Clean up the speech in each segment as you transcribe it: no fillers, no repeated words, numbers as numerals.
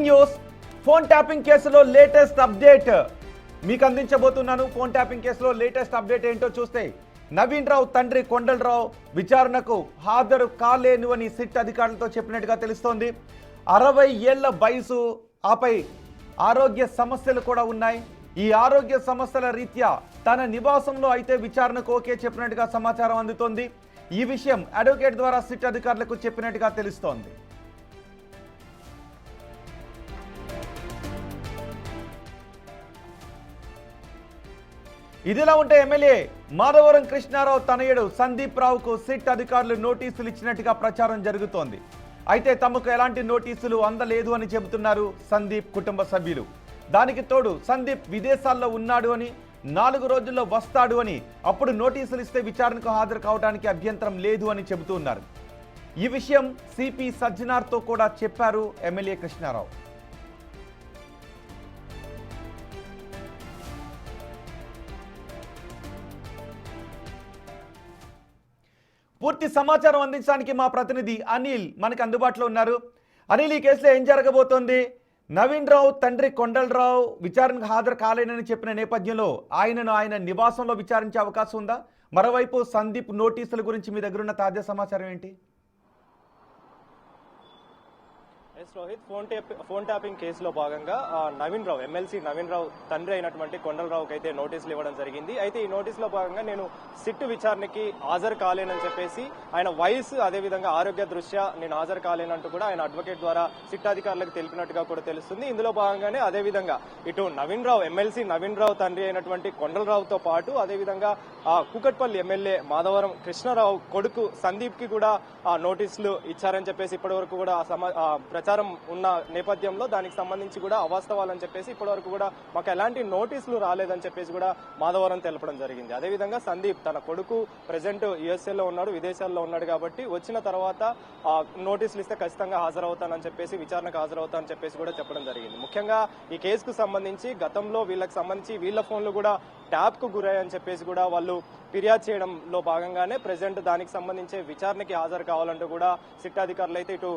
News phone tapping కేసులో latest update మీకు అందించబోతున్నాను. Phone tapping కేసులో లేటెస్ట్ అప్డేట్ ఏంటో చూస్తే నవీన్ రావు తండ్రి కొండలరావు విచారణకు హాజరు కాలేను అని సిట్ అధికారులతో చెప్పినట్టుగా తెలుస్తోంది. 60 ఏళ్ల వయసు, ఆపై ఆరోగ్య సమస్యలు కూడా ఉన్నాయి. ఈ ఆరోగ్య సమస్యల రీత్యా తన నివాసంలో అయితే విచారణకు ఓకే చెప్పినట్టుగా సమాచారం అందుతోంది. ఈ విషయం అడ్వకేట్ ద్వారా సిట్ అధికారులకు చెప్పినట్టుగా తెలుస్తోంది. ఇదిలా ఉంటే ఎమ్మెల్యే మాధవరం కృష్ణారావు తనయుడు సందీప్ రావుకు సిట్ అధికారులు నోటీసులు ఇచ్చినట్టుగా ప్రచారం జరుగుతోంది. అయితే తమకు ఎలాంటి నోటీసులు అందలేదు అని చెబుతున్నారు సందీప్ కుటుంబ సభ్యులు. దానికి తోడు సందీప్ విదేశాల్లో ఉన్నాడు అని, 4 రోజుల్లో వస్తాడు అని, అప్పుడు నోటీసులు ఇస్తే విచారణకు హాజరు కావడానికి అభ్యంతరం లేదు అని చెబుతున్నారు. ఈ విషయం సిపి సజ్జనార్తో కూడా చెప్పారు ఎమ్మెల్యే కృష్ణారావు. పూర్తి సమాచారం అందించడానికి మా ప్రతినిధి అనిల్ మనకు అందుబాటులో ఉన్నారు. అనిల్, ఈ కేసులో ఏం జరగబోతోంది? నవీన్ రావు తండ్రి కొండలరావు విచారణకు హాజరు కాలేనని చెప్పిన నేపథ్యంలో ఆయన నివాసంలో విచారించే అవకాశం ఉందా? మరోవైపు సందీప్ నోటీసుల గురించి మీ దగ్గర ఉన్న తాజా సమాచారం ఏంటి? రోహిత్, ఫోన్ ట్యాపింగ్ కేసులో భాగంగా నవీన్ రావు, ఎమ్మెల్సీ నవీన్ రావు తండ్రి అయినటువంటి కొండలరావుకి అయితే నోటీసులు ఇవ్వడం జరిగింది. అయితే ఈ నోటీసులో భాగంగా నేను సిట్ విచారణకి హాజరు కాలేనని చెప్పేసి, ఆయన వయసు అదేవిధంగా ఆరోగ్య దృష్ట్యా నేను హాజరు కాలేనంటూ కూడా ఆయన అడ్వకేట్ ద్వారా సిట్ అధికారులకు తెలిపినట్టుగా కూడా తెలుస్తుంది. ఇందులో భాగంగానే అదేవిధంగా ఇటు నవీన్ రావు, ఎమ్మెల్సీ నవీన్ రావు తండ్రి అయినటువంటి కొండలరావుతో పాటు అదేవిధంగా కూకట్పల్లి ఎమ్మెల్యే మాధవరం కృష్ణారావు కొడుకు సందీప్ కి కూడా నోటీసులు ఇచ్చారని చెప్పేసి ఇప్పటి వరకు కూడా ప్రచారం ఉన్న నేపథ్యంలో దానికి సంబంధించి కూడా అవాస్తవాలని చెప్పేసి ఇప్పటి వరకు కూడా మాకు ఎలాంటి నోటీసులు రాలేదని చెప్పేసి కూడా మాధవరం తెలపడం జరిగింది. అదేవిధంగా సందీప్ తన కొడుకు ప్రెసెంట్ యుఎస్ఏలో ఉన్నాడు, విదేశాల్లో ఉన్నాడు కాబట్టి వచ్చిన తర్వాత నోటీసులు ఇస్తే ఖచ్చితంగా హాజరవుతానని చెప్పేసి, విచారణకు హాజరవుతానని చెప్పేసి కూడా చెప్పడం జరిగింది. ముఖ్యంగా ఈ కేసుకు సంబంధించి గతంలో వీళ్ళకి సంబంధించి వీళ్ళ ఫోన్లు కూడా ట్యాప్ కు గురయ్యని చెప్పేసి కూడా వాళ్ళు ఫిర్యాదు చేయడంలో భాగంగానే ప్రెసెంట్ దానికి సంబంధించి విచారణకి హాజరు కావాలంటూ కూడా సిట్ అధికారులు అయితే ఇటు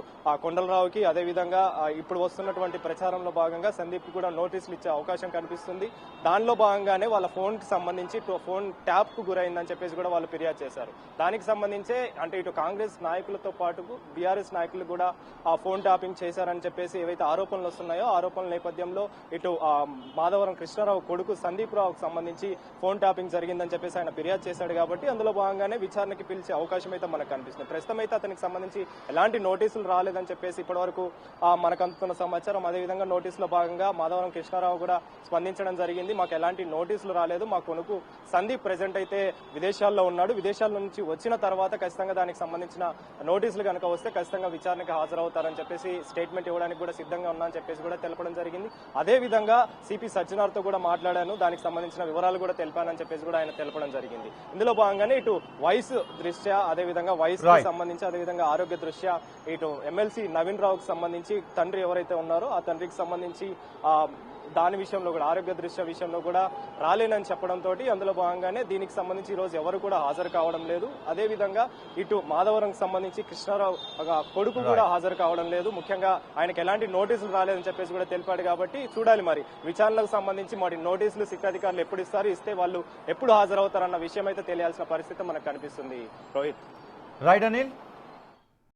కొండలరావుకి అదేవిధంగా ఇప్పుడు వస్తున్నటువంటి ప్రచారంలో భాగంగా సందీప్ కి కూడా నోటీసులు ఇచ్చే అవకాశం కనిపిస్తుంది. దానిలో భాగంగానే వాళ్ళ ఫోన్ కి సంబంధించి ఫోన్ ట్యాప్ కు గురైందని చెప్పేసి కూడా వాళ్ళు ఫిర్యాదు చేశారు. దానికి సంబంధించే అంటే ఇటు కాంగ్రెస్ నాయకులతో పాటు బీఆర్ఎస్ నాయకులు కూడా ఆ ఫోన్ ట్యాపింగ్ చేశారని చెప్పేసి ఏవైతే ఆరోపణలు వస్తున్నాయో ఆరోపణల నేపథ్యంలో ఇటు మాధవరం కృష్ణారావు కొడుకు సందీప్ రావుకు సంబంధించి ఫోన్ ట్యాపింగ్ జరిగిందని చెప్పేసి ఆయన ఫిర్యాదు చేశాడు కాబట్టి అందులో భాగంగానే విచారణకి పిలిచే అవకాశం అయితే మనకు కనిపిస్తుంది. ప్రస్తుతం అయితే అతనికి సంబంధించి ఎలాంటి నోటీసులు రాలేదని చెప్పేసి ఇప్పటి వరకు మనకు అందుతున్న సమాచారం. అదేవిధంగా నోటీసులో భాగంగా మాధవరం కృష్ణారావు కూడా స్పందించడం జరిగింది. మాకు ఎలాంటి నోటీసులు రాలేదు, మా కొనుకు సందీప్ ప్రెసెంట్ అయితే విదేశాల్లో ఉన్నాడు, విదేశాల నుంచి వచ్చిన తర్వాత ఖచ్చితంగా దానికి సంబంధించిన నోటీసులు కనుక వస్తే ఖచ్చితంగా విచారణకి హాజరవుతారని చెప్పేసి స్టేట్మెంట్ ఇవ్వడానికి కూడా సిద్ధంగా ఉన్నా అని చెప్పేసి కూడా తెలపడం జరిగింది. అదేవిధంగా సిపి సజ్జనార్తో కూడా మాట్లాడాను, దానికి సంబంధించిన వివరాలు కూడా తెలిపానని చెప్పేసి కూడా ఆయన తెలపడం జరిగింది. ఇందులో భాగంగానే ఇటు వయసు దృష్ట్యా అదేవిధంగా వయసుకి సంబంధించి అదేవిధంగా ఆరోగ్య దృష్ట్యా ఇటు ఎమ్మెల్సీ నవీన్ రావుకి సంబంధించి తండ్రి ఎవరైతే ఉన్నారో ఆ తండ్రికి సంబంధించి దాని విషయంలో కూడా ఆరోగ్య దృష్ట్యా విషయంలో కూడా రాలేనని చెప్పడంతో అందులో భాగంగానే దీనికి సంబంధించి ఈ రోజు ఎవరు కూడా హాజరు కావడం లేదు. అదేవిధంగా ఇటు మాధవరం సంబంధించి కృష్ణారావు కొడుకు కూడా హాజరు కావడం లేదు. ముఖ్యంగా ఆయనకు ఎలాంటి నోటీసులు రాలేదని చెప్పేసి కూడా తెలిపాడు కాబట్టి చూడాలి మరి విచారణకు సంబంధించి మరి నోటీసులు సిట్ అధికారులు ఎప్పుడు ఇస్తారు, ఇస్తే వాళ్ళు ఎప్పుడు హాజరవుతారన్న విషయం అయితే తెలియాల్సిన పరిస్థితి మనకు కనిపిస్తుంది. రోహిత్. రైట్ అనిల్.